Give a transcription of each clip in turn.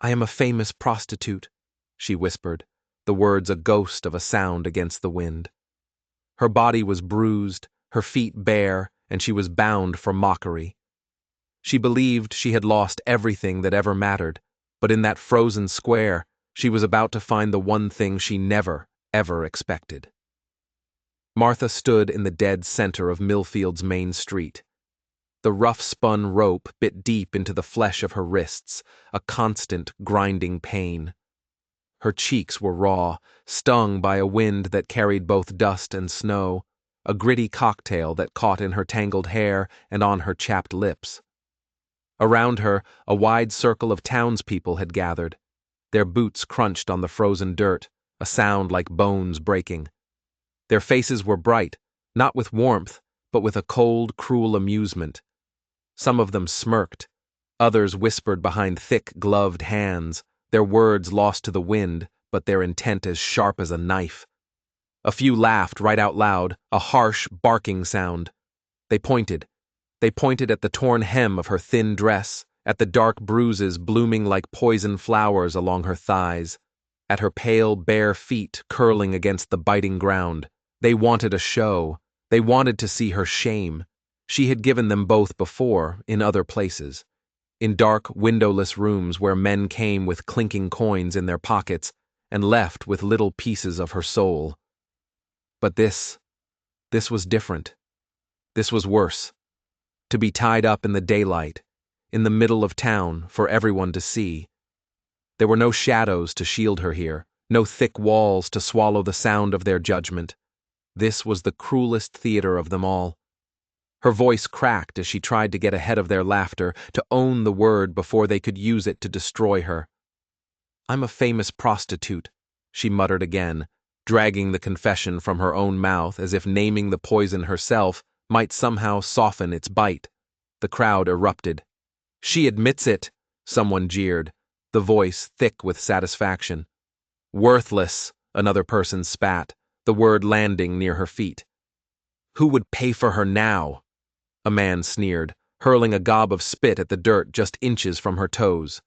I am a famous prostitute, she whispered, the words a ghost of a sound against the wind. Her body was bruised, her feet bare, and she was bound for mockery. She believed she had lost everything that ever mattered, but in that frozen square, she was about to find the one thing she never, ever expected. Martha stood in the dead center of Millfield's main street. The rough-spun rope bit deep into the flesh of her wrists, a constant, grinding pain. Her cheeks were raw, stung by a wind that carried both dust and snow, a gritty cocktail that caught in her tangled hair and on her chapped lips. Around her, a wide circle of townspeople had gathered. Their boots crunched on the frozen dirt, a sound like bones breaking. Their faces were bright, not with warmth, but with a cold, cruel amusement. Some of them smirked. Others whispered behind thick, gloved hands, their words lost to the wind, but their intent as sharp as a knife. A few laughed right out loud, a harsh, barking sound. They pointed. They pointed at the torn hem of her thin dress, at the dark bruises blooming like poison flowers along her thighs, at her pale, bare feet curling against the biting ground. They wanted a show. They wanted to see her shame. She had given them both before, in other places. In dark, windowless rooms where men came with clinking coins in their pockets and left with little pieces of her soul. But this was different. This was worse. To be tied up in the daylight, in the middle of town, for everyone to see. There were no shadows to shield her here, no thick walls to swallow the sound of their judgment. This was the cruelest theater of them all. Her voice cracked as she tried to get ahead of their laughter, to own the word before they could use it to destroy her. I'm a famous prostitute, she muttered again, dragging the confession from her own mouth as if naming the poison herself might somehow soften its bite. The crowd erupted. She admits it, someone jeered, the voice thick with satisfaction. Worthless, another person spat, the word landing near her feet. Who would pay for her now? A man sneered, hurling a gob of spit at the dirt just inches from her toes.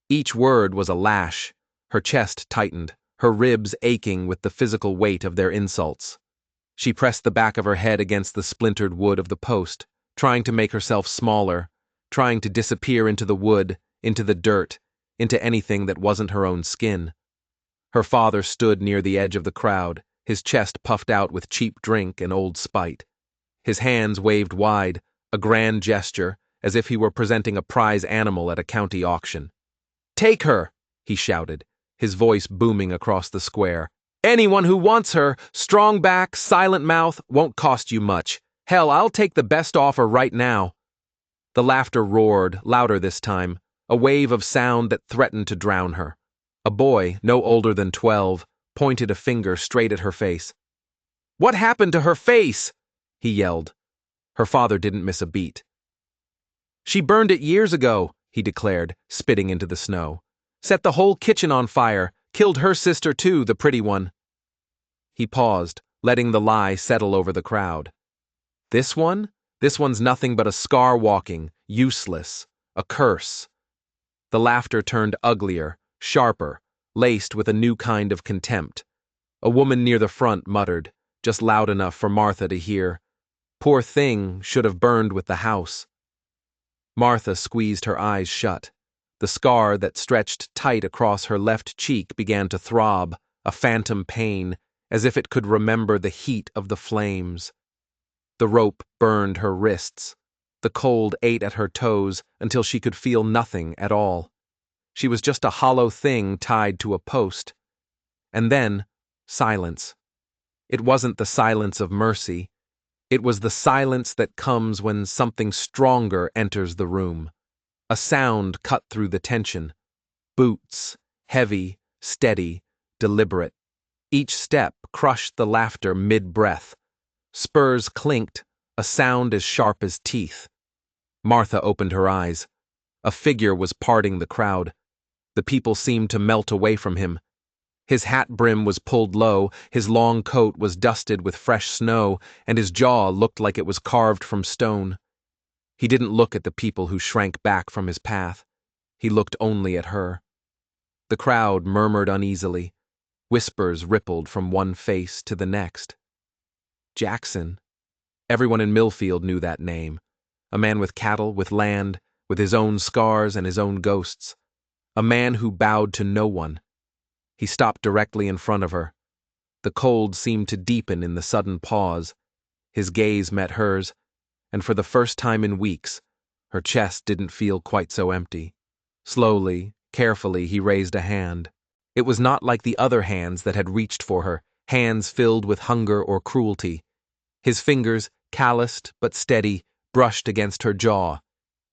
Each word was a lash. Her chest tightened, her ribs aching with the physical weight of their insults. She pressed the back of her head against the splintered wood of the post, trying to make herself smaller, trying to disappear into the wood, into the dirt, into anything that wasn't her own skin. Her father stood near the edge of the crowd, his chest puffed out with cheap drink and old spite. His hands waved wide, a grand gesture, as if he were presenting a prize animal at a county auction. "Take her!" he shouted, his voice booming across the square. "Anyone who wants her, strong back, silent mouth, won't cost you much. Hell, I'll take the best offer right now." The laughter roared, louder this time, a wave of sound that threatened to drown her. A boy, no older than 12, pointed a finger straight at her face. "What happened to her face?" he yelled. Her father didn't miss a beat. "She burned it years ago," he declared, spitting into the snow. "Set the whole kitchen on fire, killed her sister too, the pretty one." He paused, letting the lie settle over the crowd. This one? This one's nothing but a scar walking, useless, a curse. The laughter turned uglier, sharper, laced with a new kind of contempt. A woman near the front muttered, just loud enough for Martha to hear, "Poor thing, should have burned with the house." Martha squeezed her eyes shut. The scar that stretched tight across her left cheek began to throb, a phantom pain, as if it could remember the heat of the flames. The rope burned her wrists. The cold ate at her toes until she could feel nothing at all. She was just a hollow thing tied to a post. And then, silence. It wasn't the silence of mercy. It was the silence that comes when something stronger enters the room. A sound cut through the tension. Boots, heavy, steady, deliberate. Each step crushed the laughter mid-breath. Spurs clinked, a sound as sharp as teeth. Martha opened her eyes. A figure was parting the crowd. The people seemed to melt away from him. His hat brim was pulled low, his long coat was dusted with fresh snow, and his jaw looked like it was carved from stone. He didn't look at the people who shrank back from his path. He looked only at her. The crowd murmured uneasily. Whispers rippled from one face to the next. Jackson. Everyone in Millfield knew that name. A man with cattle, with land, with his own scars and his own ghosts. A man who bowed to no one. He stopped directly in front of her. The cold seemed to deepen in the sudden pause. His gaze met hers, and for the first time in weeks, her chest didn't feel quite so empty. Slowly, carefully, he raised a hand. It was not like the other hands that had reached for her, hands filled with hunger or cruelty. His fingers, calloused but steady, brushed against her jaw.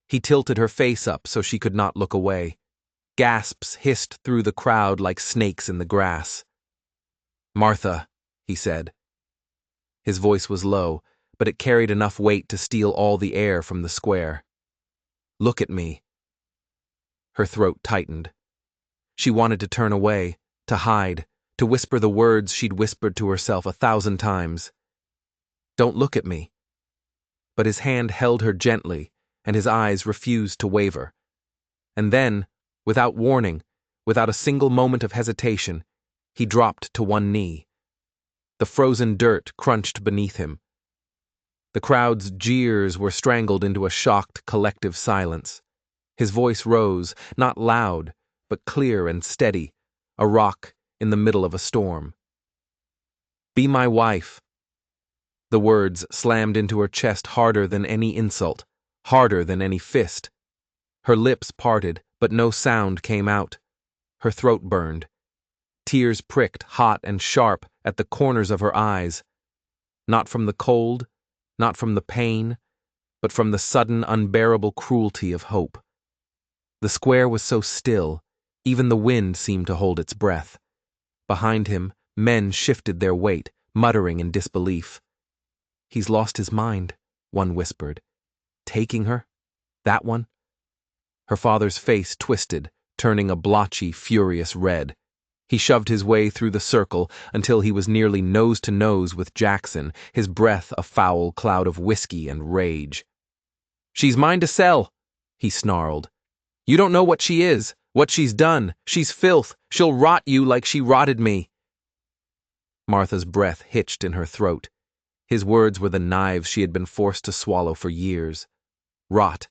He tilted her face up so she could not look away. Gasps hissed through the crowd like snakes in the grass. "Martha," he said. His voice was low, but it carried enough weight to steal all the air from the square. "Look at me." Her throat tightened. She wanted to turn away, to hide, to whisper the words she'd whispered to herself 1,000 times. "Don't look at me." But his hand held her gently, and his eyes refused to waver. And then, without warning, without a single moment of hesitation, he dropped to one knee. The frozen dirt crunched beneath him. The crowd's jeers were strangled into a shocked collective silence. His voice rose, not loud, but clear and steady, a rock in the middle of a storm. "Be my wife." The words slammed into her chest harder than any insult, harder than any fist. Her lips parted, but no sound came out. Her throat burned. Tears pricked hot and sharp at the corners of her eyes. Not from the cold, not from the pain, but from the sudden, unbearable cruelty of hope. The square was so still, even the wind seemed to hold its breath. Behind him, men shifted their weight, muttering in disbelief. "He's lost his mind," one whispered. "Taking her? That one?" Her father's face twisted, turning a blotchy, furious red. He shoved his way through the circle until he was nearly nose to nose with Jackson, his breath a foul cloud of whiskey and rage. "She's mine to sell," he snarled. "You don't know what she is, what she's done. She's filth. She'll rot you like she rotted me." Martha's breath hitched in her throat. His words were the knives she had been forced to swallow for years. Rot.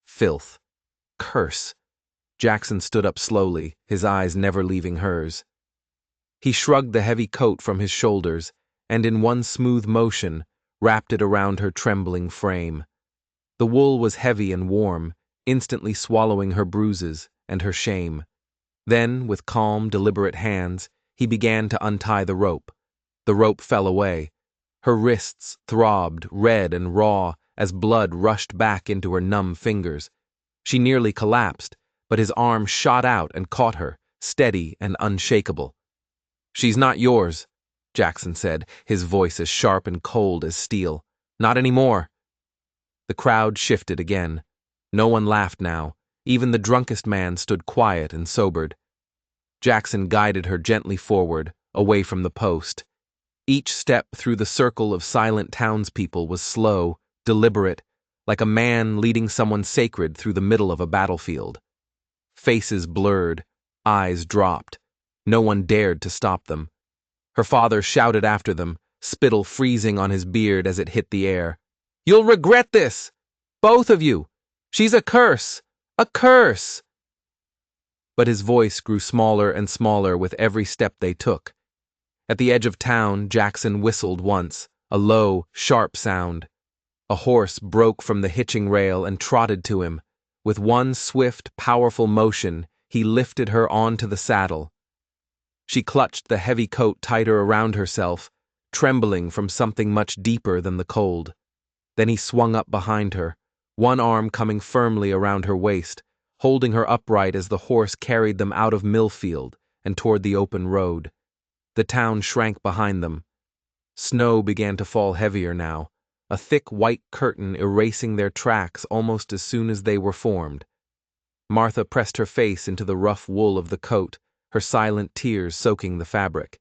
Filth. Curse. Jackson stood up slowly, his eyes never leaving hers. He shrugged the heavy coat from his shoulders, and in one smooth motion, wrapped it around her trembling frame. The wool was heavy and warm, instantly swallowing her bruises and her shame. Then, with calm, deliberate hands, he began to untie the rope. The rope fell away. Her wrists throbbed, red and raw, as blood rushed back into her numb fingers. She nearly collapsed, but his arm shot out and caught her, steady and unshakable. "She's not yours," Jackson said, his voice as sharp and cold as steel. "Not anymore." The crowd shifted again. No one laughed now. Even the drunkest man stood quiet and sobered. Jackson guided her gently forward, away from the post. Each step through the circle of silent townspeople was slow, deliberate, like a man leading someone sacred through the middle of a battlefield. Faces blurred, eyes dropped. No one dared to stop them. Her father shouted after them, spittle freezing on his beard as it hit the air. "You'll regret this! Both of you! She's a curse! A curse!" But his voice grew smaller and smaller with every step they took. At the edge of town, Jackson whistled once, a low, sharp sound. A horse broke from the hitching rail and trotted to him. With one swift, powerful motion, he lifted her onto the saddle. She clutched the heavy coat tighter around herself, trembling from something much deeper than the cold. Then he swung up behind her, one arm coming firmly around her waist, holding her upright as the horse carried them out of Millfield and toward the open road. The town shrank behind them. Snow began to fall heavier now, a thick white curtain erasing their tracks almost as soon as they were formed. Martha pressed her face into the rough wool of the coat, her silent tears soaking the fabric.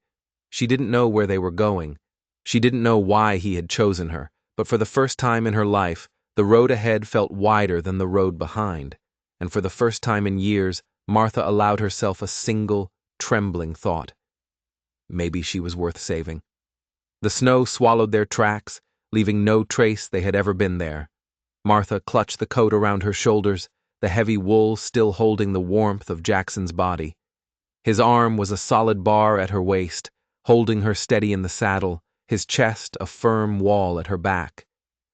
She didn't know where they were going. She didn't know why he had chosen her, but for the first time in her life, the road ahead felt wider than the road behind, and for the first time in years, Martha allowed herself a single, trembling thought. Maybe she was worth saving. The snow swallowed their tracks, leaving no trace they had ever been there. Martha clutched the coat around her shoulders, the heavy wool still holding the warmth of Jackson's body. His arm was a solid bar at her waist, holding her steady in the saddle, his chest a firm wall at her back.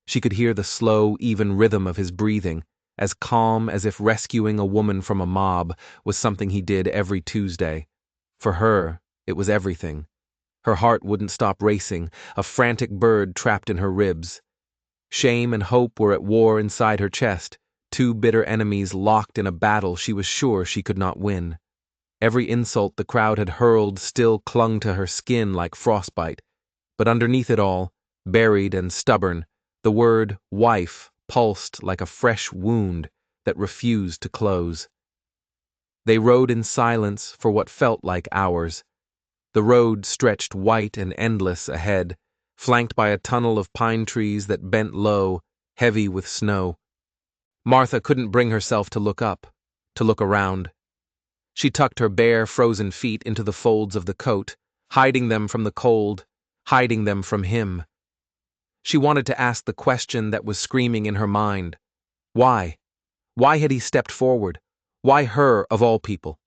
She could hear the slow, even rhythm of his breathing, as calm as if rescuing a woman from a mob was something he did every Tuesday. For her, it was everything. Her heart wouldn't stop racing, a frantic bird trapped in her ribs. Shame and hope were at war inside her chest, two bitter enemies locked in a battle she was sure she could not win. Every insult the crowd had hurled still clung to her skin like frostbite, but underneath it all, buried and stubborn, the word wife pulsed like a fresh wound that refused to close. They rode in silence for what felt like hours. The road stretched white and endless ahead, flanked by a tunnel of pine trees that bent low, heavy with snow. Martha couldn't bring herself to look up, to look around. She tucked her bare, frozen feet into the folds of the coat, hiding them from the cold, hiding them from him. She wanted to ask the question that was screaming in her mind. Why? Why had he stepped forward? Why her, of all people?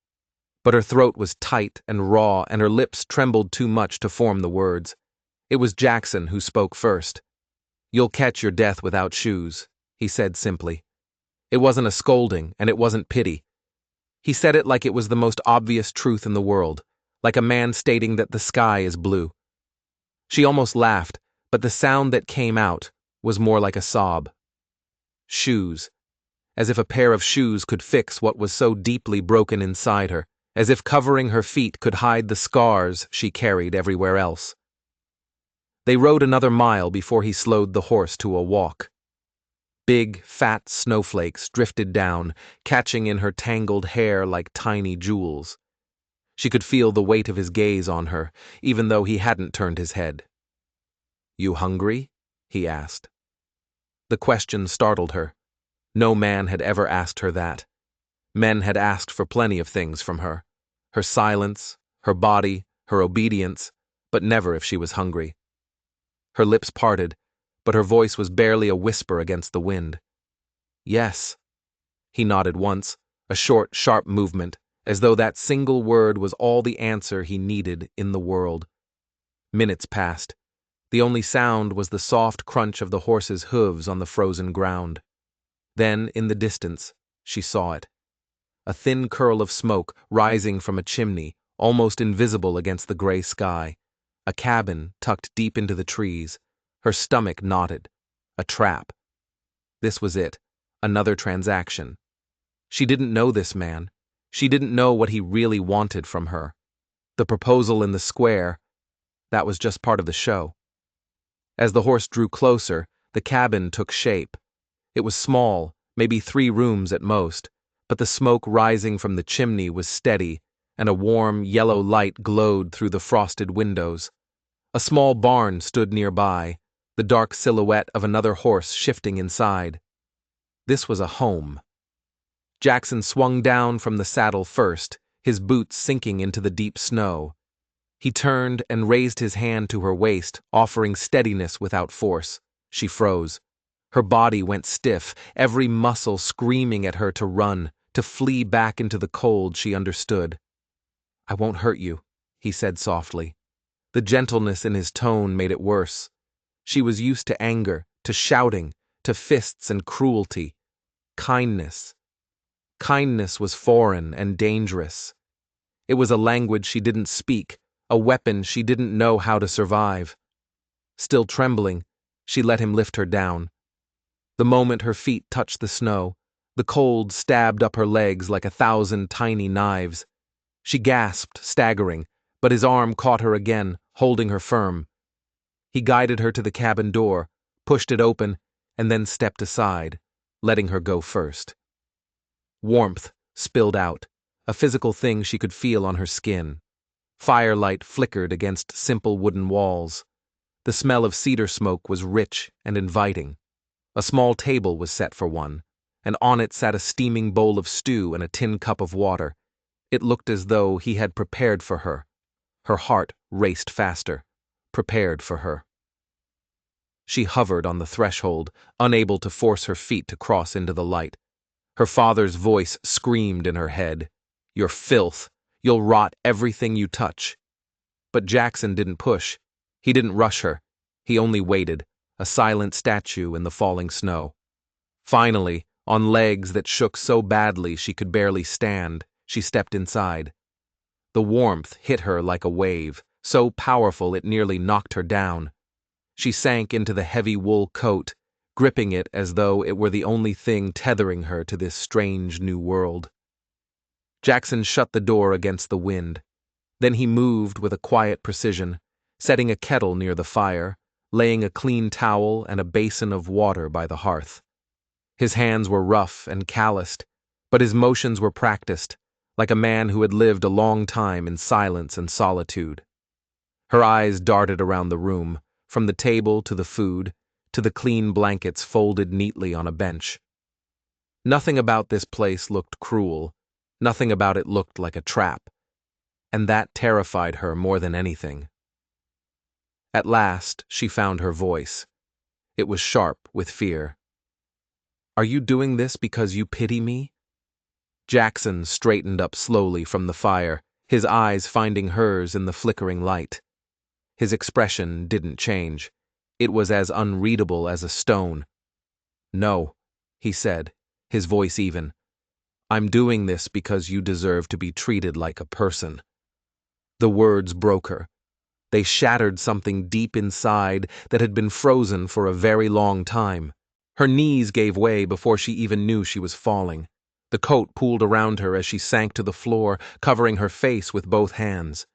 But her throat was tight and raw, and her lips trembled too much to form the words. It was Jackson who spoke first. "You'll catch your death without shoes," he said simply. It wasn't a scolding, and it wasn't pity. He said it like it was the most obvious truth in the world, like a man stating that the sky is blue. She almost laughed, but the sound that came out was more like a sob. Shoes. As if a pair of shoes could fix what was so deeply broken inside her, as if covering her feet could hide the scars she carried everywhere else. They rode another mile before he slowed the horse to a walk. Big, fat snowflakes drifted down, catching in her tangled hair like tiny jewels. She could feel the weight of his gaze on her, even though he hadn't turned his head. "You hungry?" he asked. The question startled her. No man had ever asked her that. Men had asked for plenty of things from her. Her silence, her body, her obedience, but never if she was hungry. Her lips parted, but her voice was barely a whisper against the wind. "Yes." He nodded once, a short, sharp movement, as though that single word was all the answer he needed in the world. Minutes passed. The only sound was the soft crunch of the horse's hooves on the frozen ground. Then, in the distance, she saw it. A thin curl of smoke rising from a chimney, almost invisible against the gray sky. A cabin tucked deep into the trees. Her stomach knotted. A trap. This was it. Another transaction. She didn't know this man. She didn't know what he really wanted from her. The proposal in the square, that was just part of the show. As the horse drew closer, the cabin took shape. It was small, maybe 3 rooms at most, but the smoke rising from the chimney was steady, and a warm, yellow light glowed through the frosted windows. A small barn stood nearby, the dark silhouette of another horse shifting inside. This was a home. Jackson swung down from the saddle first, his boots sinking into the deep snow. He turned and raised his hand to her waist, offering steadiness without force. She froze. Her body went stiff, every muscle screaming at her to run, to flee back into the cold she understood. "I won't hurt you," he said softly. The gentleness in his tone made it worse. She was used to anger, to shouting, to fists and cruelty. Kindness. Kindness was foreign and dangerous. It was a language she didn't speak, a weapon she didn't know how to survive. Still trembling, she let him lift her down. The moment her feet touched the snow, the cold stabbed up her legs like 1,000 tiny knives. She gasped, staggering, but his arm caught her again, holding her firm. He guided her to the cabin door, pushed it open, and then stepped aside, letting her go first. Warmth spilled out, a physical thing she could feel on her skin. Firelight flickered against simple wooden walls. The smell of cedar smoke was rich and inviting. A small table was set for one, and on it sat a steaming bowl of stew and a tin cup of water. It looked as though he had prepared for her. Her heart raced faster, prepared for her. She hovered on the threshold, unable to force her feet to cross into the light. Her father's voice screamed in her head. "You're filth. You'll rot everything you touch." But Jackson didn't push. He didn't rush her. He only waited, a silent statue in the falling snow. Finally, on legs that shook so badly she could barely stand, she stepped inside. The warmth hit her like a wave, so powerful it nearly knocked her down. She sank into the heavy wool coat, gripping it as though it were the only thing tethering her to this strange new world. Jackson shut the door against the wind. Then he moved with a quiet precision, setting a kettle near the fire, laying a clean towel and a basin of water by the hearth. His hands were rough and calloused, but his motions were practiced, like a man who had lived a long time in silence and solitude. Her eyes darted around the room, from the table to the food, to the clean blankets folded neatly on a bench. Nothing about this place looked cruel, nothing about it looked like a trap, and that terrified her more than anything. At last, she found her voice. It was sharp with fear. "Are you doing this because you pity me?" Jackson straightened up slowly from the fire, his eyes finding hers in the flickering light. His expression didn't change. It was as unreadable as a stone. "No," he said, his voice even. "I'm doing this because you deserve to be treated like a person." The words broke her. They shattered something deep inside that had been frozen for a very long time. Her knees gave way before she even knew she was falling. The coat pooled around her as she sank to the floor, covering her face with both hands.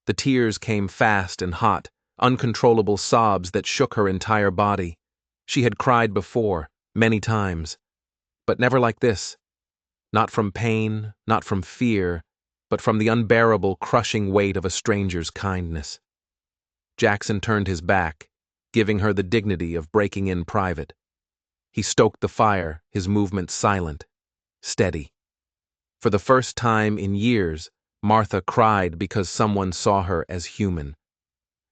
The tears came fast and hot, uncontrollable sobs that shook her entire body. She had cried before, many times, but never like this. Not from pain, not from fear, but from the unbearable, crushing weight of a stranger's kindness. Jackson turned his back, giving her the dignity of breaking in private. He stoked the fire, his movements silent, steady. For the first time in years, Martha cried because someone saw her as human.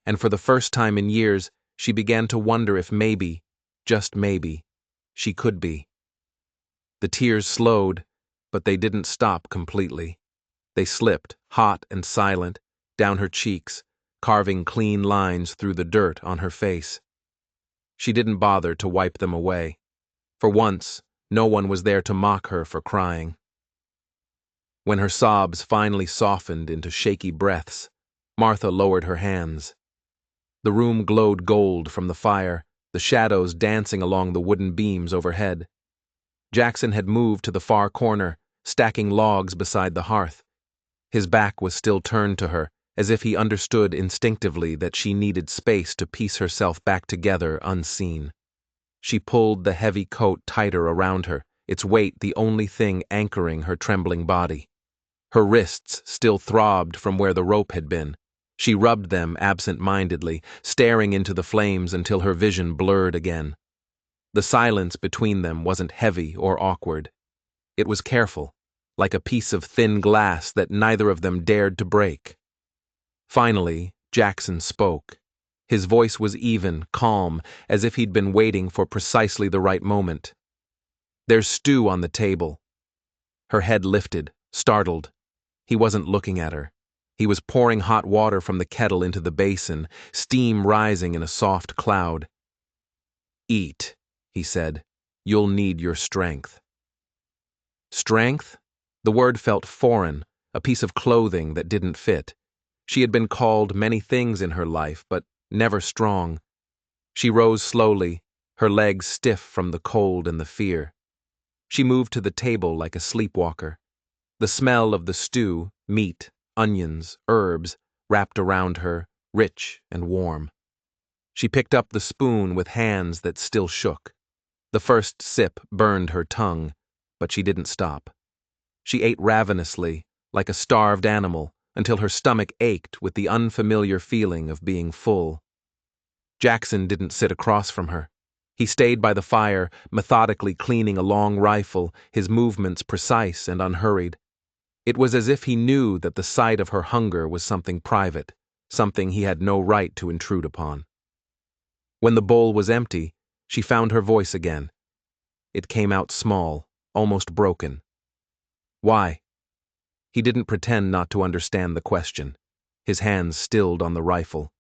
And for the first time in years, she began to wonder if maybe, just maybe, she could be. The tears slowed, but they didn't stop completely. They slipped, hot and silent, down her cheeks, carving clean lines through the dirt on her face. She didn't bother to wipe them away. For once, no one was there to mock her for crying. When her sobs finally softened into shaky breaths, Martha lowered her hands. The room glowed gold from the fire, the shadows dancing along the wooden beams overhead. Jackson had moved to the far corner, stacking logs beside the hearth. His back was still turned to her, as if he understood instinctively that she needed space to piece herself back together unseen. She pulled the heavy coat tighter around her, its weight the only thing anchoring her trembling body. Her wrists still throbbed from where the rope had been. She rubbed them absent-mindedly, staring into the flames until her vision blurred again. The silence between them wasn't heavy or awkward. It was careful, like a piece of thin glass that neither of them dared to break. Finally, Jackson spoke. His voice was even, calm, as if he'd been waiting for precisely the right moment. "There's stew on the table." Her head lifted, startled. He wasn't looking at her. He was pouring hot water from the kettle into the basin, steam rising in a soft cloud. "Eat," he said. "You'll need your strength." Strength? The word felt foreign, a piece of clothing that didn't fit. She had been called many things in her life, but never strong. She rose slowly, her legs stiff from the cold and the fear. She moved to the table like a sleepwalker. The smell of the stew, meat, onions, herbs, wrapped around her, rich and warm. She picked up the spoon with hands that still shook. The first sip burned her tongue, but she didn't stop. She ate ravenously, like a starved animal, until her stomach ached with the unfamiliar feeling of being full. Jackson didn't sit across from her. He stayed by the fire, methodically cleaning a long rifle, his movements precise and unhurried. It was as if he knew that the sight of her hunger was something private, something he had no right to intrude upon. When the bowl was empty, she found her voice again. It came out small, almost broken. Why? He didn't pretend not to understand the question. His hands stilled on the rifle.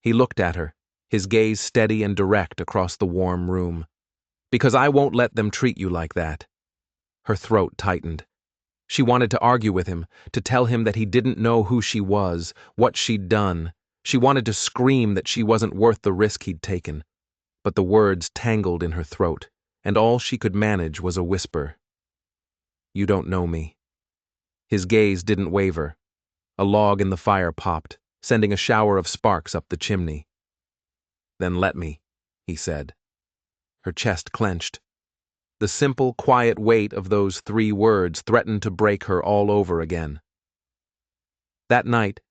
He looked at her, his gaze steady and direct across the warm room. Because I won't let them treat you like that. Her throat tightened. She wanted to argue with him, to tell him that he didn't know who she was, what she'd done. She wanted to scream that she wasn't worth the risk he'd taken. But the words tangled in her throat, and all she could manage was a whisper. You don't know me. His gaze didn't waver. A log in the fire popped, sending a shower of sparks up the chimney. Then let me, he said. Her chest clenched. The simple, quiet weight of those 3 words threatened to break her all over again. That night,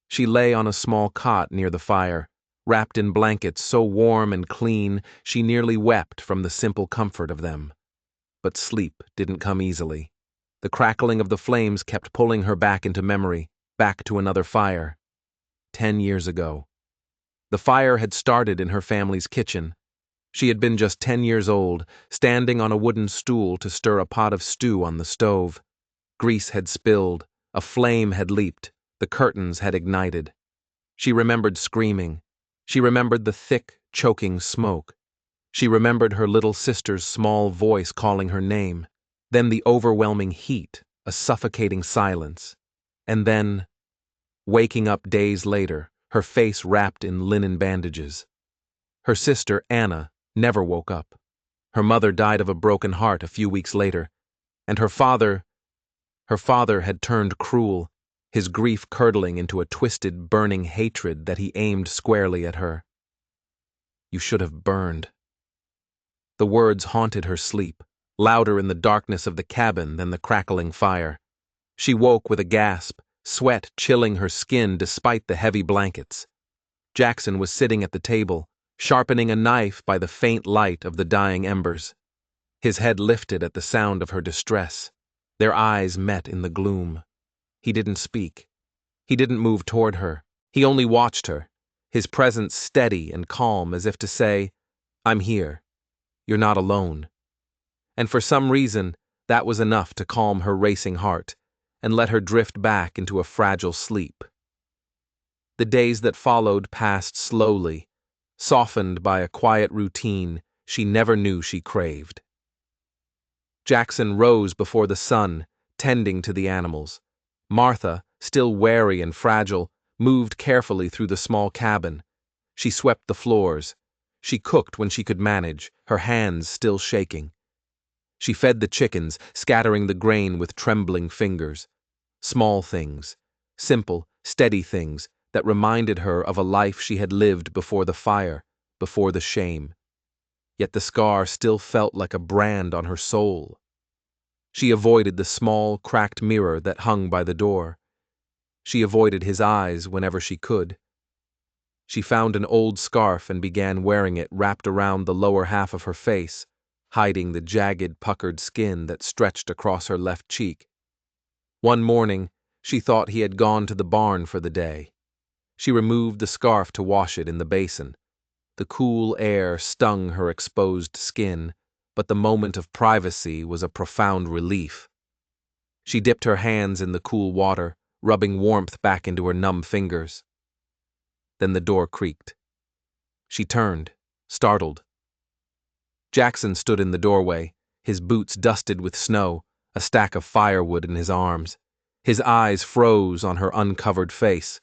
she lay on a small cot near the fire, wrapped in blankets so warm and clean she nearly wept from the simple comfort of them. But sleep didn't come easily. The crackling of the flames kept pulling her back into memory, back to another fire. 10 years ago. The fire had started in her family's kitchen. She had been just 10 years old, standing on a wooden stool to stir a pot of stew on the stove. Grease had spilled, a flame had leaped, the curtains had ignited. She remembered screaming. She remembered the thick, choking smoke. She remembered her little sister's small voice calling her name. Then the overwhelming heat, a suffocating silence. And then, waking up days later, her face wrapped in linen bandages. Her sister, Anna, never woke up. Her mother died of a broken heart a few weeks later, and her father had turned cruel, his grief curdling into a twisted, burning hatred that he aimed squarely at her. You should have burned. The words haunted her sleep, louder in the darkness of the cabin than the crackling fire. She woke with a gasp, sweat chilling her skin despite the heavy blankets. Jackson was sitting at the table, sharpening a knife by the faint light of the dying embers. His head lifted at the sound of her distress. Their eyes met in the gloom. He didn't speak. He didn't move toward her. He only watched her, his presence steady and calm as if to say, I'm here. You're not alone. And for some reason, that was enough to calm her racing heart and let her drift back into a fragile sleep. The days that followed passed slowly, softened by a quiet routine she never knew she craved. Jackson rose before the sun, tending to the animals. Martha, still wary and fragile, moved carefully through the small cabin. She swept the floors. She cooked when she could manage, her hands still shaking. She fed the chickens, scattering the grain with trembling fingers. Small things, simple, steady things that reminded her of a life she had lived before the fire, before the shame. Yet the scar still felt like a brand on her soul. She avoided the small, cracked mirror that hung by the door. She avoided his eyes whenever she could. She found an old scarf and began wearing it wrapped around the lower half of her face, hiding the jagged, puckered skin that stretched across her left cheek. One morning, she thought he had gone to the barn for the day. She removed the scarf to wash it in the basin. The cool air stung her exposed skin, but the moment of privacy was a profound relief. She dipped her hands in the cool water, rubbing warmth back into her numb fingers. Then the door creaked. She turned, startled. Jackson stood in the doorway, his boots dusted with snow, a stack of firewood in his arms. His eyes froze on her uncovered face.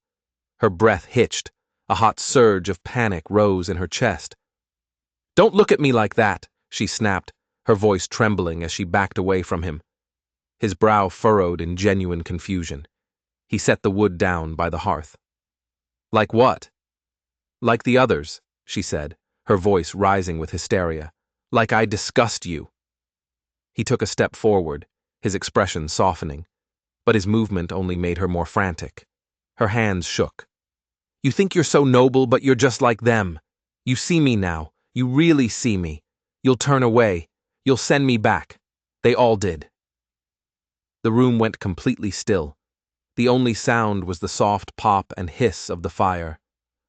Her breath hitched. A hot surge of panic rose in her chest. "Don't look at me like that," she snapped, her voice trembling as she backed away from him. His brow furrowed in genuine confusion. He set the wood down by the hearth. "Like what?" "Like the others," she said, her voice rising with hysteria. "Like I disgust you." He took a step forward, his expression softening, but his movement only made her more frantic. Her hands shook. "You think you're so noble, but you're just like them. You see me now. You really see me. You'll turn away. You'll send me back. They all did. The room went completely still. The only sound was the soft pop and hiss of the fire.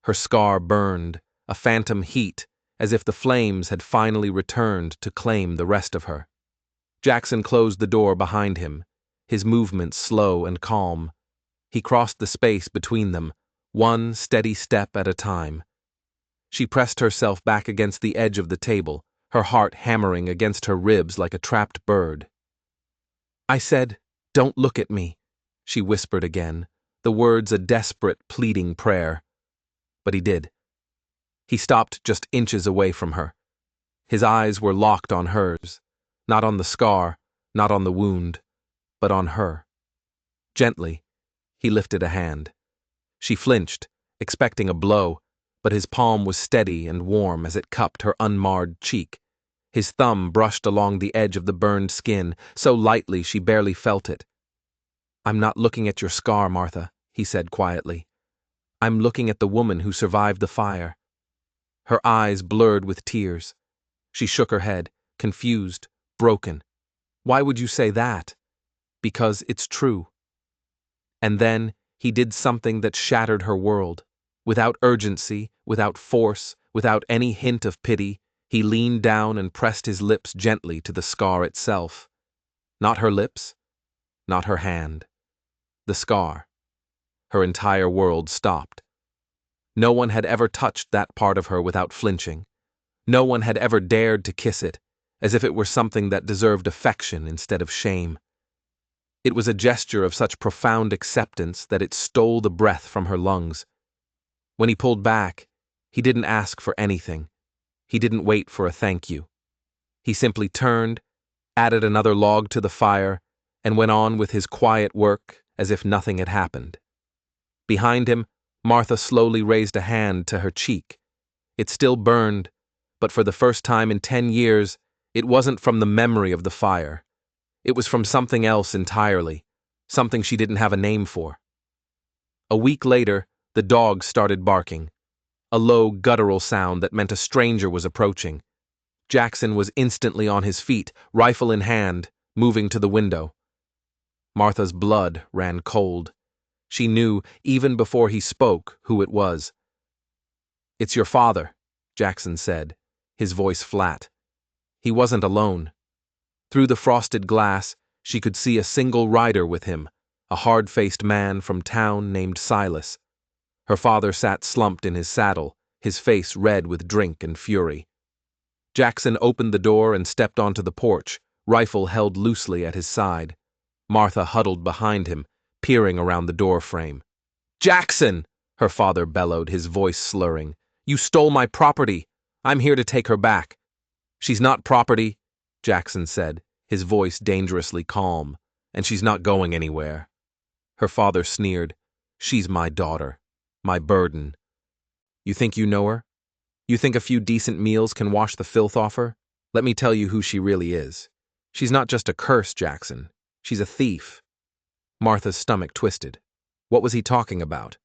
Her scar burned, a phantom heat, as if the flames had finally returned to claim the rest of her. Jackson closed the door behind him, his movements slow and calm. He crossed the space between them, one steady step at a time. She pressed herself back against the edge of the table, her heart hammering against her ribs like a trapped bird. "I said, don't look at me," she whispered again, the words a desperate, pleading prayer. But he did. He stopped just inches away from her. His eyes were locked on hers, not on the scar, not on the wound, but on her. Gently, he lifted a hand. She flinched, expecting a blow, but his palm was steady and warm as it cupped her unmarred cheek. His thumb brushed along the edge of the burned skin, so lightly she barely felt it. "I'm not looking at your scar, Martha," he said quietly. "I'm looking at the woman who survived the fire." Her eyes blurred with tears. She shook her head, confused, broken. "Why would you say that?" "Because it's true." And then he did something that shattered her world. Without urgency, without force, without any hint of pity, he leaned down and pressed his lips gently to the scar itself. Not her lips, not her hand. The scar. Her entire world stopped. No one had ever touched that part of her without flinching. No one had ever dared to kiss it, as if it were something that deserved affection instead of shame. It was a gesture of such profound acceptance that it stole the breath from her lungs. When he pulled back, he didn't ask for anything. He didn't wait for a thank you. He simply turned, added another log to the fire, and went on with his quiet work as if nothing had happened. Behind him, Martha slowly raised a hand to her cheek. It still burned, but for the first time in 10 years, it wasn't from the memory of the fire. It was from something else entirely, something she didn't have a name for. A week later, the dog started barking, a low, guttural sound that meant a stranger was approaching. Jackson was instantly on his feet, rifle in hand, moving to the window. Martha's blood ran cold. She knew, even before he spoke, who it was. "It's your father," Jackson said, his voice flat. He wasn't alone. Through the frosted glass, she could see a single rider with him, a hard-faced man from town named Silas. Her father sat slumped in his saddle, his face red with drink and fury. Jackson opened the door and stepped onto the porch, rifle held loosely at his side. Martha huddled behind him, peering around the door frame. "Jackson!" her father bellowed, his voice slurring. "You stole my property. I'm here to take her back." "She's not property," Jackson said, his voice dangerously calm, "and she's not going anywhere." Her father sneered. "She's my daughter. My burden. You think you know her? You think a few decent meals can wash the filth off her? Let me tell you who she really is. She's not just a curse, Jackson. She's a thief." Martha's stomach twisted. What was he talking about?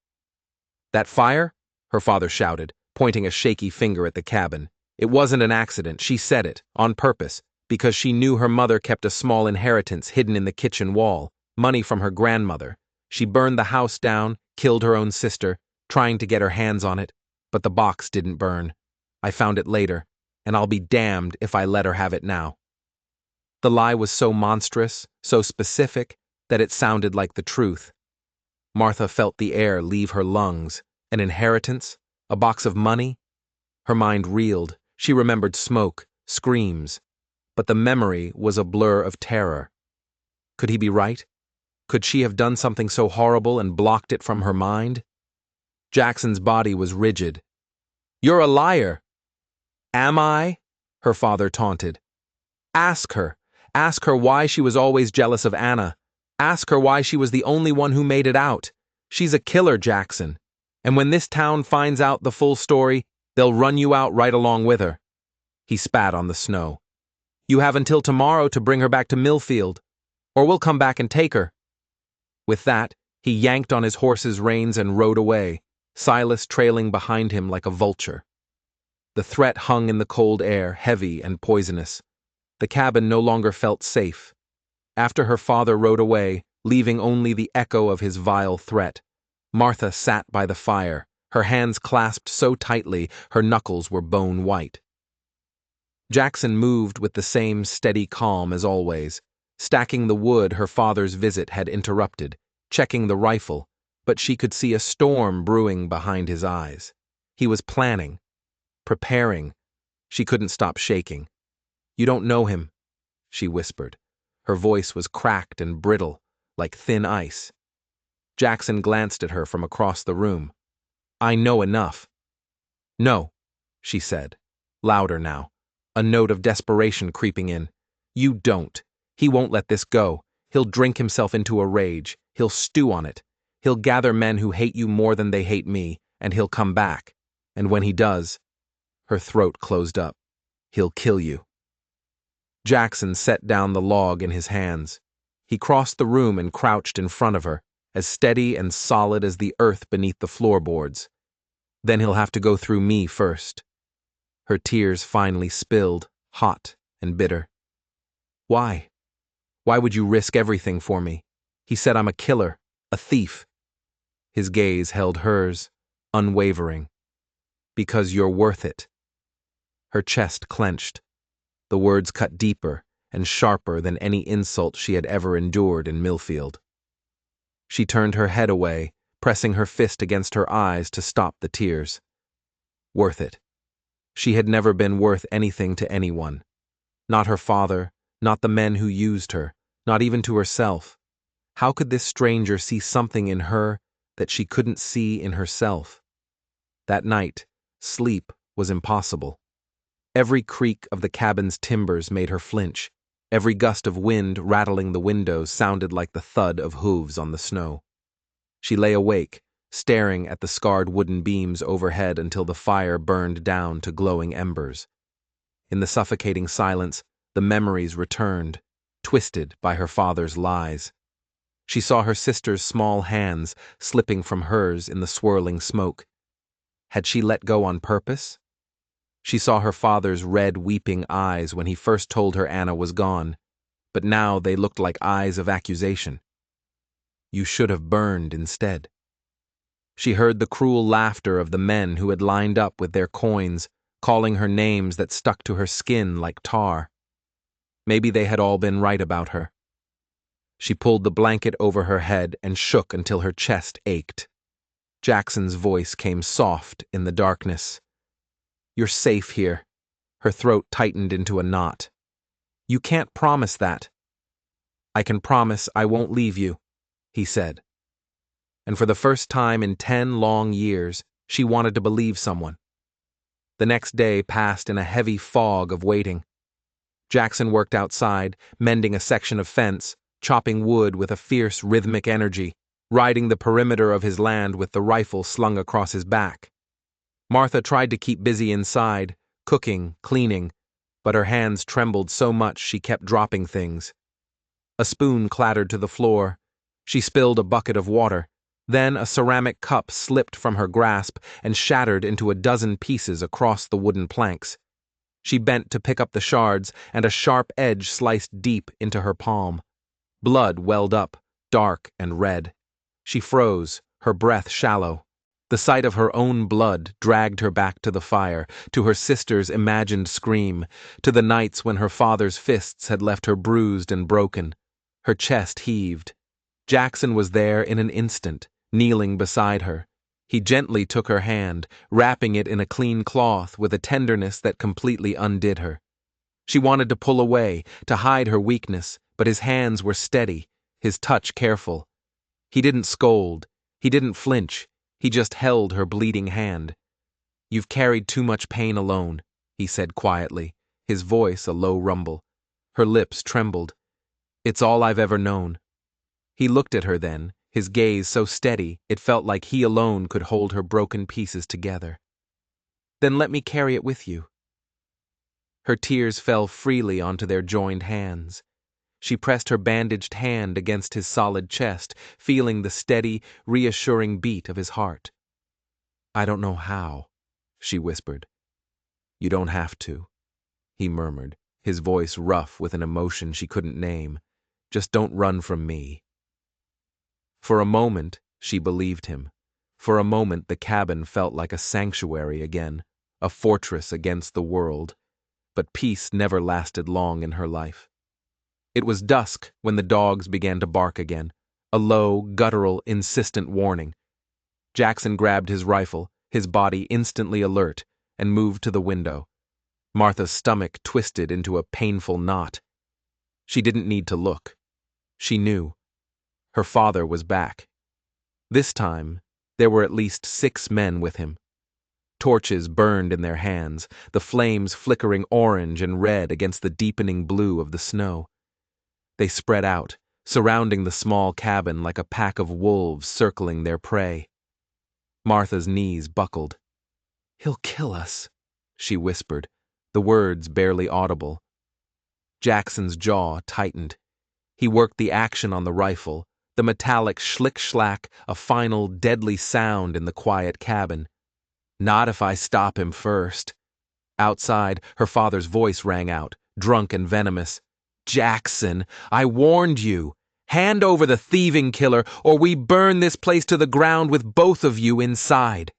"That fire?" her father shouted, pointing a shaky finger at the cabin. "It wasn't an accident. She said it, on purpose, because she knew her mother kept a small inheritance hidden in the kitchen wall, money from her grandmother. She burned the house down, killed her own sister, trying to get her hands on it, but the box didn't burn. I found it later, and I'll be damned if I let her have it now." The lie was so monstrous, so specific, that it sounded like the truth. Martha felt the air leave her lungs. An inheritance? A box of money? Her mind reeled. She remembered smoke, screams. But the memory was a blur of terror. Could he be right? Could she have done something so horrible and blocked it from her mind? Jackson's body was rigid. "You're a liar." "Am I?" her father taunted. "Ask her. Ask her why she was always jealous of Anna. Ask her why she was the only one who made it out. She's a killer, Jackson. And when this town finds out the full story, they'll run you out right along with her." He spat on the snow. "You have until tomorrow to bring her back to Millfield, or we'll come back and take her." With that, he yanked on his horse's reins and rode away, Silas trailing behind him like a vulture. The threat hung in the cold air, heavy and poisonous. The cabin no longer felt safe. After her father rode away, leaving only the echo of his vile threat, Martha sat by the fire, her hands clasped so tightly her knuckles were bone white. Jackson moved with the same steady calm as always, stacking the wood her father's visit had interrupted, checking the rifle, but she could see a storm brewing behind his eyes. He was planning, preparing. She couldn't stop shaking. "You don't know him," she whispered. Her voice was cracked and brittle, like thin ice. Jackson glanced at her from across the room. "I know enough." "No," she said, louder now, a note of desperation creeping in. "You don't. He won't let this go. He'll drink himself into a rage. He'll stew on it. He'll gather men who hate you more than they hate me, and he'll come back. And when he does," her throat closed up, "he'll kill you." Jackson set down the log in his hands. He crossed the room and crouched in front of her, as steady and solid as the earth beneath the floorboards. "Then he'll have to go through me first." Her tears finally spilled, hot and bitter. "Why? Why would you risk everything for me? He said I'm a killer, a thief." His gaze held hers, unwavering. "Because you're worth it." Her chest clenched. The words cut deeper and sharper than any insult she had ever endured in Millfield. She turned her head away, pressing her fist against her eyes to stop the tears. Worth it. She had never been worth anything to anyone. Not her father, not the men who used her, not even to herself. How could this stranger see something in her that she couldn't see in herself? That night, sleep was impossible. Every creak of the cabin's timbers made her flinch. Every gust of wind rattling the windows sounded like the thud of hooves on the snow. She lay awake, staring at the scarred wooden beams overhead until the fire burned down to glowing embers. In the suffocating silence, the memories returned, twisted by her father's lies. She saw her sister's small hands slipping from hers in the swirling smoke. Had she let go on purpose? She saw her father's red, weeping eyes when he first told her Anna was gone, but now they looked like eyes of accusation. You should have burned instead. She heard the cruel laughter of the men who had lined up with their coins, calling her names that stuck to her skin like tar. Maybe they had all been right about her. She pulled the blanket over her head and shook until her chest ached. Jackson's voice came soft in the darkness. "You're safe here." Her throat tightened into a knot. "You can't promise that." "I can promise I won't leave you," he said. And for the first time in 10 long years, she wanted to believe someone. The next day passed in a heavy fog of waiting. Jackson worked outside, mending a section of fence, chopping wood with a fierce rhythmic energy, riding the perimeter of his land with the rifle slung across his back. Martha tried to keep busy inside, cooking, cleaning, but her hands trembled so much she kept dropping things. A spoon clattered to the floor. She spilled a bucket of water. Then a ceramic cup slipped from her grasp and shattered into a dozen pieces across the wooden planks. She bent to pick up the shards, and a sharp edge sliced deep into her palm. Blood welled up, dark and red. She froze, her breath shallow. The sight of her own blood dragged her back to the fire, to her sister's imagined scream, to the nights when her father's fists had left her bruised and broken. Her chest heaved. Jackson was there in an instant, kneeling beside her. He gently took her hand, wrapping it in a clean cloth with a tenderness that completely undid her. She wanted to pull away, to hide her weakness, but his hands were steady, his touch careful. He didn't scold. He didn't flinch. He just held her bleeding hand. "You've carried too much pain alone," he said quietly, his voice a low rumble. Her lips trembled. "It's all I've ever known." He looked at her then, his gaze so steady it felt like he alone could hold her broken pieces together. "Then let me carry it with you." Her tears fell freely onto their joined hands. She pressed her bandaged hand against his solid chest, feeling the steady, reassuring beat of his heart. "I don't know how," she whispered. You don't have to, he murmured, his voice rough with an emotion she couldn't name. Just don't run from me. For a moment, she believed him. For a moment, the cabin felt like a sanctuary again, a fortress against the world. But peace never lasted long in her life. It was dusk when the dogs began to bark again, a low, guttural, insistent warning. Jackson grabbed his rifle, his body instantly alert, and moved to the window. Martha's stomach twisted into a painful knot. She didn't need to look. She knew. Her father was back. This time, there were at least 6 men with him. Torches burned in their hands, the flames flickering orange and red against the deepening blue of the snow. They spread out, surrounding the small cabin like a pack of wolves circling their prey. Martha's knees buckled. "He'll kill us," she whispered, the words barely audible. Jackson's jaw tightened. He worked the action on the rifle, the metallic schlick-schlack, a final deadly sound in the quiet cabin. "Not if I stop him first." Outside, her father's voice rang out, drunk and venomous. "Jackson, I warned you. Hand over the thieving killer, or we burn this place to the ground with both of you inside."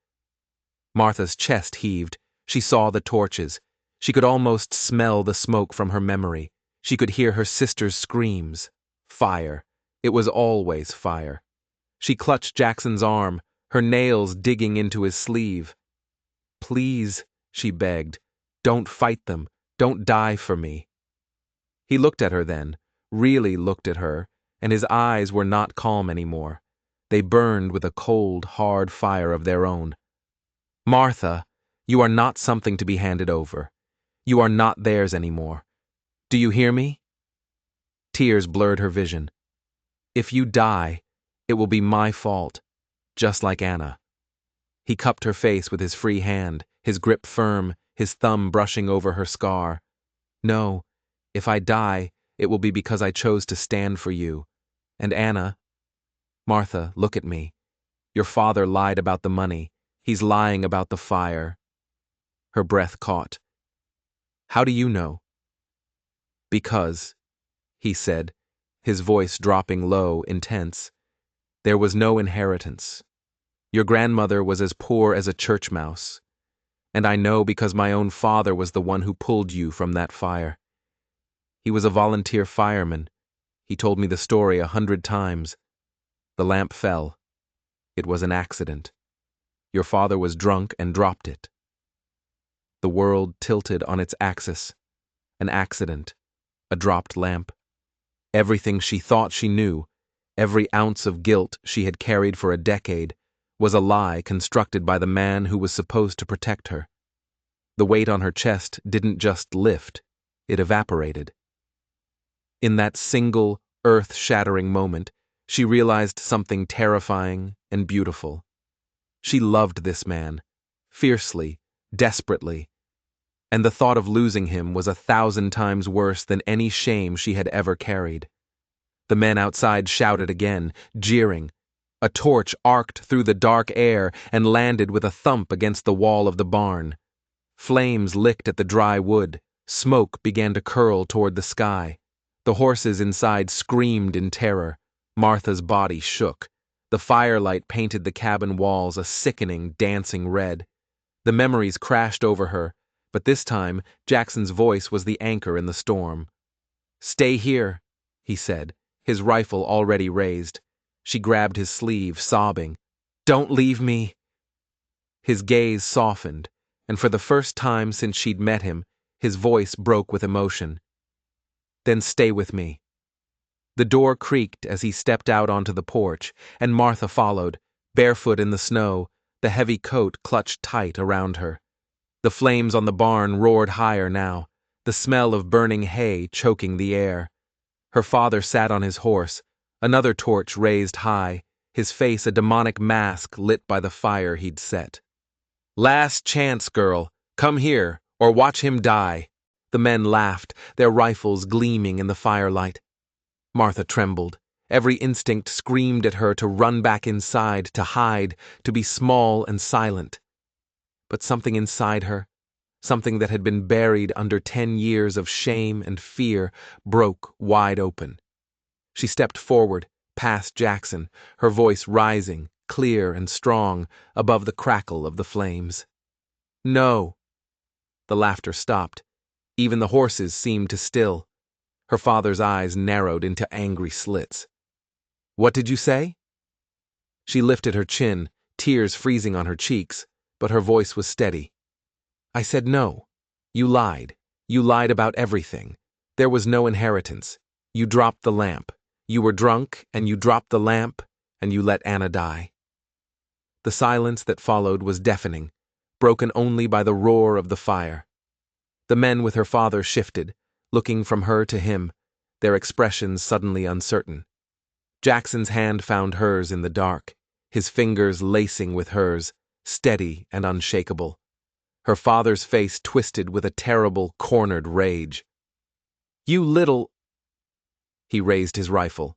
Martha's chest heaved. She saw the torches. She could almost smell the smoke from her memory. She could hear her sister's screams. Fire. It was always fire. She clutched Jackson's arm, her nails digging into his sleeve. "Please," she begged, "don't fight them. Don't die for me." He looked at her then, really looked at her, and his eyes were not calm anymore. They burned with a cold, hard fire of their own. "Martha, you are not something to be handed over. You are not theirs anymore. Do you hear me?" Tears blurred her vision. "If you die, it will be my fault, just like Anna." He cupped her face with his free hand, his grip firm, his thumb brushing over her scar. "No, if I die, it will be because I chose to stand for you. And Anna, Martha, look at me. Your father lied about the money. He's lying about the fire." Her breath caught. "How do you know?" "Because," he said, his voice dropping low, intense, "there was no inheritance. Your grandmother was as poor as a church mouse. And I know because my own father was the one who pulled you from that fire. He was a volunteer fireman. He told me the story 100 times. The lamp fell. It was an accident. Your father was drunk and dropped it." The world tilted on its axis. An accident. A dropped lamp. Everything she thought she knew, every ounce of guilt she had carried for a decade, was a lie constructed by the man who was supposed to protect her. The weight on her chest didn't just lift, it evaporated. In that single, earth-shattering moment, she realized something terrifying and beautiful. She loved this man, fiercely, desperately, and the thought of losing him was 1,000 times worse than any shame she had ever carried. The men outside shouted again, jeering. A torch arced through the dark air and landed with a thump against the wall of the barn. Flames licked at the dry wood. Smoke began to curl toward the sky. The horses inside screamed in terror. Martha's body shook. The firelight painted the cabin walls a sickening, dancing red. The memories crashed over her, but this time Jackson's voice was the anchor in the storm. "Stay here," he said, his rifle already raised. She grabbed his sleeve, sobbing. "Don't leave me." His gaze softened, and for the first time since she'd met him, his voice broke with emotion. "Then stay with me." The door creaked as he stepped out onto the porch, and Martha followed, barefoot in the snow, the heavy coat clutched tight around her. The flames on the barn roared higher now, the smell of burning hay choking the air. Her father sat on his horse, another torch raised high, his face a demonic mask lit by the fire he'd set. "Last chance, girl. Come here, or watch him die." The men laughed, their rifles gleaming in the firelight. Martha trembled. Every instinct screamed at her to run back inside, to hide, to be small and silent. But something inside her, Something that had been buried under 10 years of shame and fear broke wide open. She stepped forward, past Jackson, her voice rising, clear and strong, above the crackle of the flames. "No!" The laughter stopped. Even the horses seemed to still. Her father's eyes narrowed into angry slits. "What did you say?" She lifted her chin, tears freezing on her cheeks, but her voice was steady. "I said no. You lied. You lied about everything. There was no inheritance. You dropped the lamp. You were drunk, and you dropped the lamp, and you let Anna die." The silence that followed was deafening, broken only by the roar of the fire. The men with her father shifted, looking from her to him, their expressions suddenly uncertain. Jackson's hand found hers in the dark, his fingers lacing with hers, steady and unshakable. Her father's face twisted with a terrible, cornered rage. "You little—" He raised his rifle.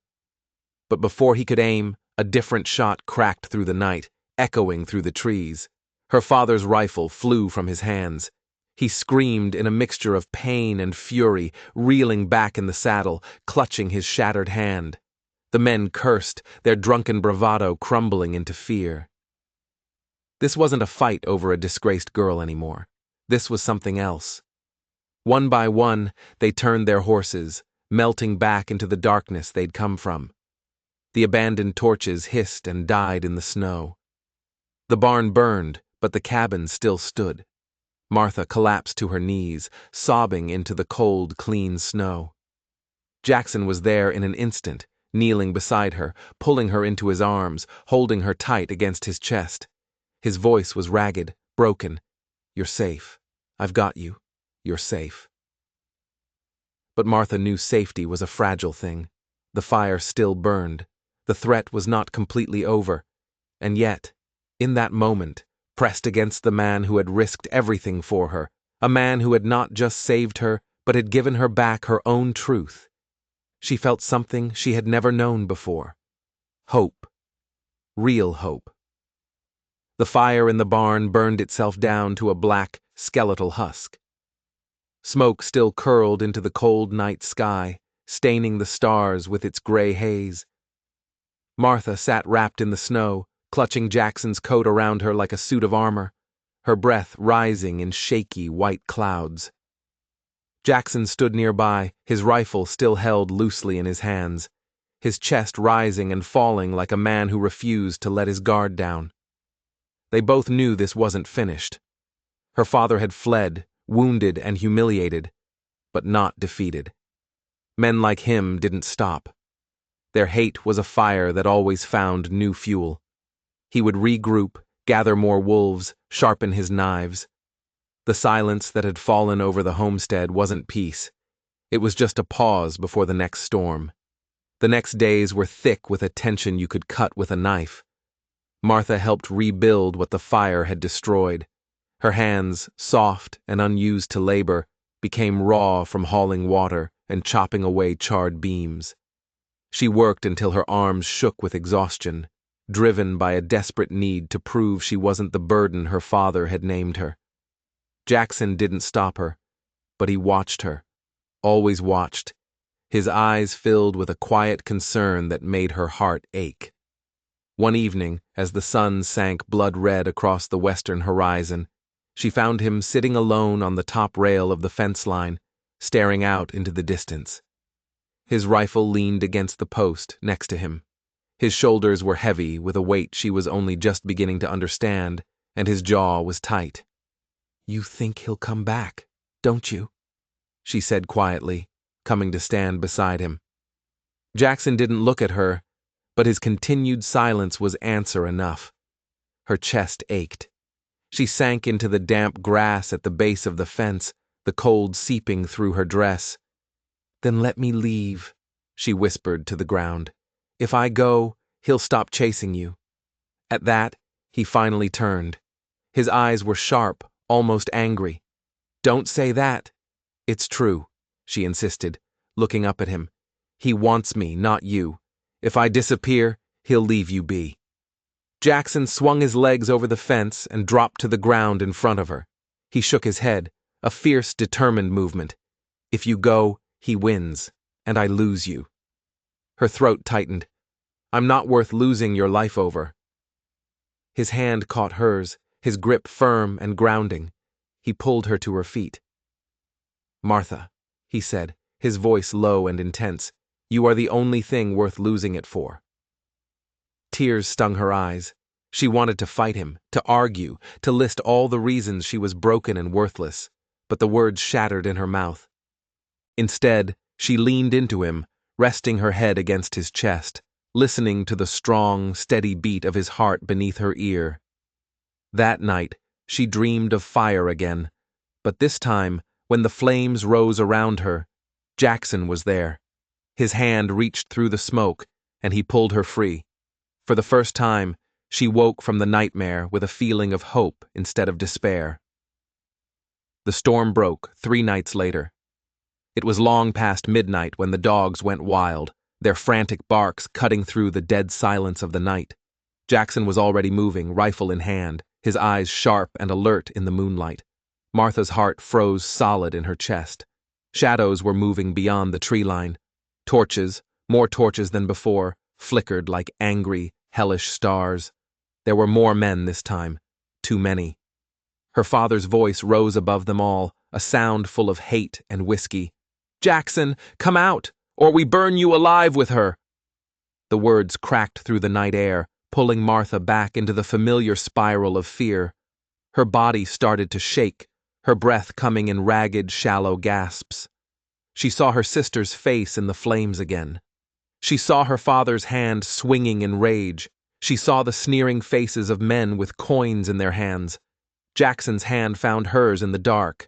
But before he could aim, a different shot cracked through the night, echoing through the trees. Her father's rifle flew from his hands. He screamed in a mixture of pain and fury, reeling back in the saddle, clutching his shattered hand. The men cursed, their drunken bravado crumbling into fear. This wasn't a fight over a disgraced girl anymore. This was something else. One by one, they turned their horses, melting back into the darkness they'd come from. The abandoned torches hissed and died in the snow. The barn burned, but the cabin still stood. Martha collapsed to her knees, sobbing into the cold, clean snow. Jackson was there in an instant, kneeling beside her, pulling her into his arms, holding her tight against his chest. His voice was ragged, broken. "You're safe. I've got you. You're safe." But Martha knew safety was a fragile thing. The fire still burned. The threat was not completely over. And yet, in that moment, pressed against the man who had risked everything for her, a man who had not just saved her, but had given her back her own truth, she felt something she had never known before. Hope. Real hope. The fire in the barn burned itself down to a black, skeletal husk. Smoke still curled into the cold night sky, staining the stars with its gray haze. Martha sat wrapped in the snow, clutching Jackson's coat around her like a suit of armor, her breath rising in shaky white clouds. Jackson stood nearby, his rifle still held loosely in his hands, his chest rising and falling like a man who refused to let his guard down. They both knew this wasn't finished. Her father had fled, wounded and humiliated, but not defeated. Men like him didn't stop. Their hate was a fire that always found new fuel. He would regroup, gather more wolves, sharpen his knives. The silence that had fallen over the homestead wasn't peace. It was just a pause before the next storm. The next days were thick with a tension you could cut with a knife. Martha helped rebuild what the fire had destroyed. Her hands, soft and unused to labor, became raw from hauling water and chopping away charred beams. She worked until her arms shook with exhaustion, driven by a desperate need to prove she wasn't the burden her father had named her. Jackson didn't stop her, but he watched her, always watched, his eyes filled with a quiet concern that made her heart ache. One evening, as the sun sank blood-red across the western horizon, she found him sitting alone on the top rail of the fence line, staring out into the distance. His rifle leaned against the post next to him. His shoulders were heavy with a weight she was only just beginning to understand, and his jaw was tight. "You think he'll come back, don't you?" she said quietly, coming to stand beside him. Jackson didn't look at her, but his continued silence was answer enough. Her chest ached. She sank into the damp grass at the base of the fence, the cold seeping through her dress. "Then let me leave," she whispered to the ground. "If I go, he'll stop chasing you." At that, he finally turned. His eyes were sharp, almost angry. "Don't say that." "It's true," she insisted, looking up at him. "He wants me, not you. If I disappear, he'll leave you be." Jackson swung his legs over the fence and dropped to the ground in front of her. He shook his head, a fierce, determined movement. If you go, he wins, and I lose you. Her throat tightened. I'm not worth losing your life over. His hand caught hers, his grip firm and grounding. He pulled her to her feet. Martha, he said, his voice low and intense, you are the only thing worth losing it for. Tears stung her eyes. She wanted to fight him, to argue, to list all the reasons she was broken and worthless, but the words shattered in her mouth. Instead, she leaned into him, resting her head against his chest, listening to the strong, steady beat of his heart beneath her ear. That night, she dreamed of fire again, but this time, when the flames rose around her, Jackson was there. His hand reached through the smoke, and he pulled her free. For the first time, she woke from the nightmare with a feeling of hope instead of despair. The storm broke 3 nights later. It was long past midnight when the dogs went wild, their frantic barks cutting through the dead silence of the night. Jackson was already moving, rifle in hand, his eyes sharp and alert in the moonlight. Martha's heart froze solid in her chest. Shadows were moving beyond the tree line. Torches, more torches than before, flickered like angry, hellish stars. There were more men this time, too many. Her father's voice rose above them all, a sound full of hate and whiskey. Jackson, come out, or we burn you alive with her. The words cracked through the night air, pulling Martha back into the familiar spiral of fear. Her body started to shake, her breath coming in ragged, shallow gasps. She saw her sister's face in the flames again. She saw her father's hand swinging in rage. She saw the sneering faces of men with coins in their hands. Jackson's hand found hers in the dark.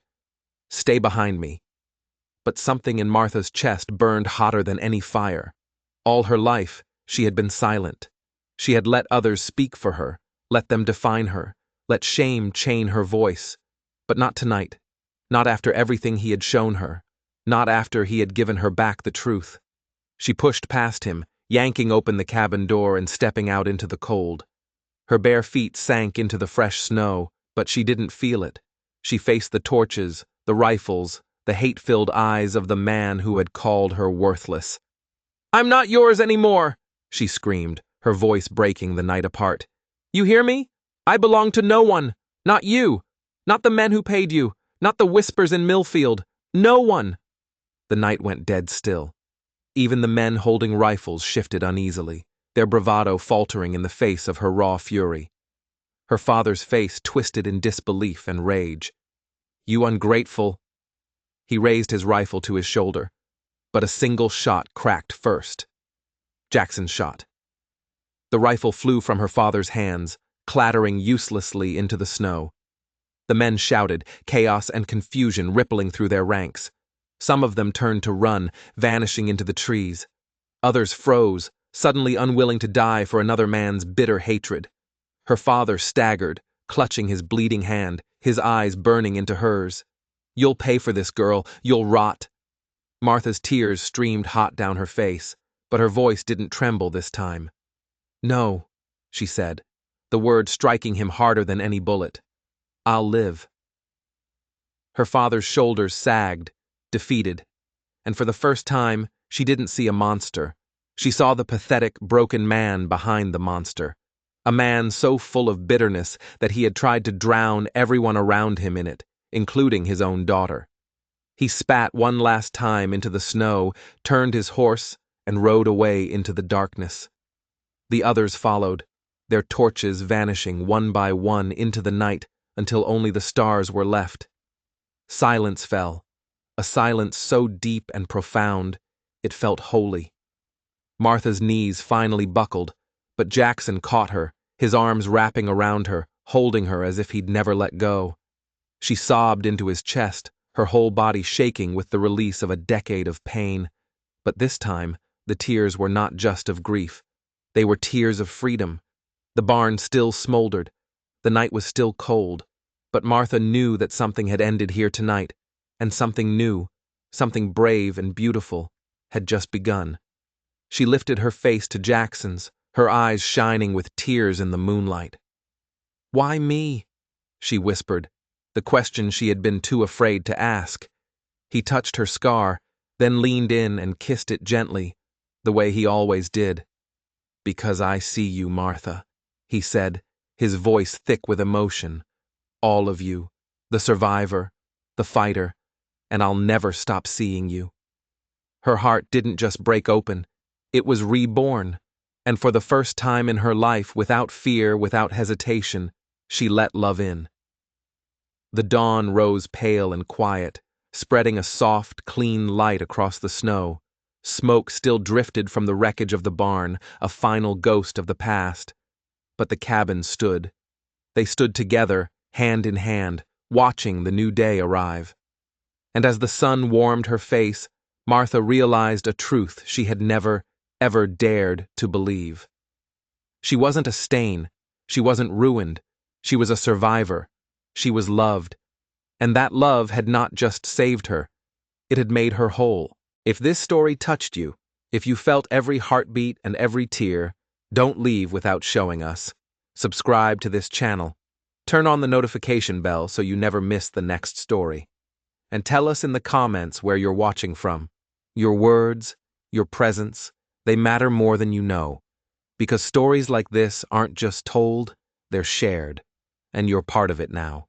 Stay behind me. But something in Martha's chest burned hotter than any fire. All her life, she had been silent. She had let others speak for her, let them define her, let shame chain her voice. But not tonight, not after everything he had shown her, not after he had given her back the truth. She pushed past him, yanking open the cabin door and stepping out into the cold. Her bare feet sank into the fresh snow, but she didn't feel it. She faced the torches, the rifles, the hate-filled eyes of the man who had called her worthless. I'm not yours anymore, she screamed, her voice breaking the night apart. You hear me? I belong to no one, not you, not the men who paid you, not the whispers in Millfield, no one. The night went dead still. Even the men holding rifles shifted uneasily, their bravado faltering in the face of her raw fury. Her father's face twisted in disbelief and rage. You ungrateful. He raised his rifle to his shoulder, but a single shot cracked first. Jackson shot. The rifle flew from her father's hands, clattering uselessly into the snow. The men shouted, chaos and confusion rippling through their ranks. Some of them turned to run, vanishing into the trees. Others froze, suddenly unwilling to die for another man's bitter hatred. Her father staggered, clutching his bleeding hand, his eyes burning into hers. You'll pay for this, girl. You'll rot. Martha's tears streamed hot down her face, but her voice didn't tremble this time. No, she said, the word striking him harder than any bullet. I'll live. Her father's shoulders sagged, defeated, and for the first time, she didn't see a monster. She saw the pathetic, broken man behind the monster, a man so full of bitterness that he had tried to drown everyone around him in it, including his own daughter. He spat one last time into the snow, turned his horse, and rode away into the darkness. The others followed, their torches vanishing one by one into the night until only the stars were left. Silence fell, a silence so deep and profound, it felt holy. Martha's knees finally buckled, but Jackson caught her, his arms wrapping around her, holding her as if he'd never let go. She sobbed into his chest, her whole body shaking with the release of a decade of pain. But this time, the tears were not just of grief. They were tears of freedom. The barn still smoldered. The night was still cold. But Martha knew that something had ended here tonight, and something new, something brave and beautiful, had just begun. She lifted her face to Jackson's, her eyes shining with tears in the moonlight. Why me? She whispered, the question she had been too afraid to ask. He touched her scar, then leaned in and kissed it gently, the way he always did. "Because I see you, Martha," he said, his voice thick with emotion. "All of you, the survivor, the fighter, and I'll never stop seeing you." Her heart didn't just break open, it was reborn, and for the first time in her life, without fear, without hesitation, she let love in. The dawn rose pale and quiet, spreading a soft, clean light across the snow. Smoke still drifted from the wreckage of the barn, a final ghost of the past. But the cabin stood. They stood together, hand in hand, watching the new day arrive. And as the sun warmed her face, Martha realized a truth she had never, ever dared to believe. She wasn't a stain. She wasn't ruined. She was a survivor. She was loved. And that love had not just saved her. It had made her whole. If this story touched you, if you felt every heartbeat and every tear, don't leave without showing us. Subscribe to this channel. Turn on the notification bell so you never miss the next story. And tell us in the comments where you're watching from. Your words, your presence, they matter more than you know. Because stories like this aren't just told, they're shared. And you're part of it now.